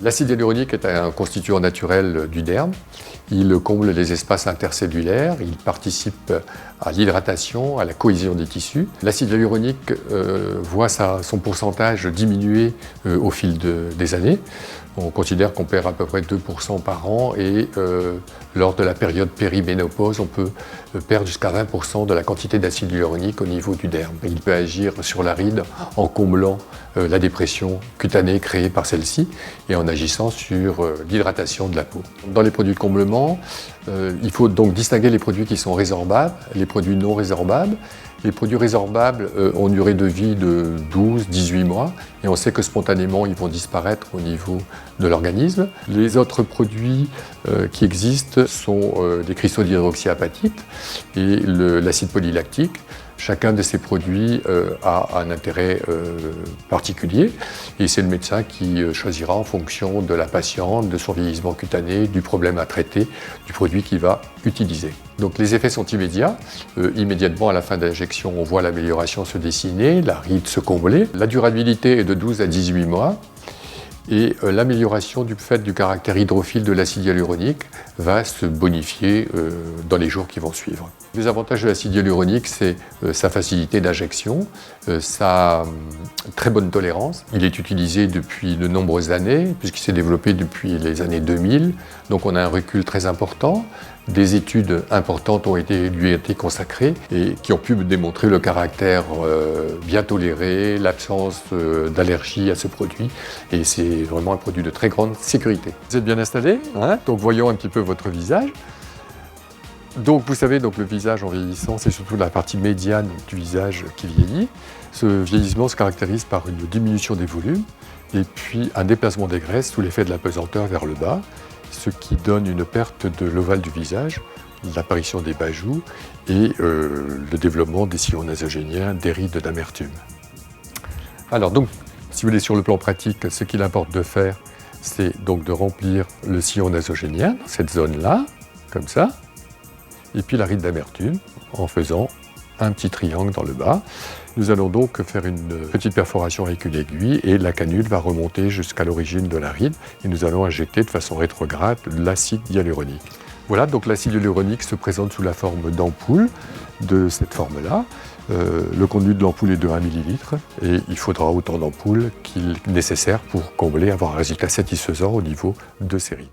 L'acide hyaluronique est un constituant naturel du derme. Il comble les espaces intercellulaires, il participe à l'hydratation, à la cohésion des tissus. L'acide hyaluronique voit son pourcentage diminuer au fil des années. On considère qu'on perd à peu près 2% par an et lors de la période périménopause, on peut perdre jusqu'à 20% de la quantité d'acide hyaluronique au niveau du derme. Il peut agir sur la ride en comblant la dépression cutanée créée par celle-ci et en agissant sur l'hydratation de la peau. Dans les produits de comblement, il faut donc distinguer les produits qui sont résorbables, les produits non résorbables. Les produits résorbables ont une durée de vie de 12-18 mois et on sait que spontanément ils vont disparaître au niveau de l'organisme. Les autres produits qui existent sont des cristaux d'hydroxyapatite et l'acide polylactique. Chacun de ces produits a un intérêt particulier et c'est le médecin qui choisira en fonction de la patiente, de son vieillissement cutané, du problème à traiter, du produit qu'il va utiliser. Donc les effets sont immédiats. Immédiatement à la fin de l'injection, on voit l'amélioration se dessiner, la ride se combler. La durabilité est de 12 à 18 mois. Et l'amélioration du fait du caractère hydrophile de l'acide hyaluronique va se bonifier dans les jours qui vont suivre. Les avantages de l'acide hyaluronique, c'est sa facilité d'injection, sa très bonne tolérance. Il est utilisé depuis de nombreuses années, puisqu'il s'est développé depuis les années 2000, donc on a un recul très important. Des études importantes lui ont été consacrées et qui ont pu démontrer le caractère bien toléré, l'absence d'allergie à ce produit. Et c'est vraiment un produit de très grande sécurité. Vous êtes bien installé, hein? Donc voyons un petit peu votre visage. Donc vous savez, donc, le visage en vieillissant, c'est surtout la partie médiane du visage qui vieillit. Ce vieillissement se caractérise par une diminution des volumes et puis un déplacement des graisses sous l'effet de la pesanteur vers le bas, ce qui donne une perte de l'ovale du visage, l'apparition des bajous et le développement des sillons nasogéniens, des rides d'amertume. Alors donc, si vous voulez, sur le plan pratique, ce qu'il importe de faire, c'est donc de remplir le sillon nasogénien, cette zone-là, comme ça, et puis la ride d'amertume, en faisant un petit triangle dans le bas. Nous allons donc faire une petite perforation avec une aiguille et la canule va remonter jusqu'à l'origine de la ride et nous allons injecter de façon rétrograde l'acide hyaluronique. Voilà, donc l'acide hyaluronique se présente sous la forme d'ampoule, de cette forme-là. Le contenu de l'ampoule est de 1 ml et il faudra autant d'ampoules qu'il est nécessaire pour combler, avoir un résultat satisfaisant au niveau de ces rides.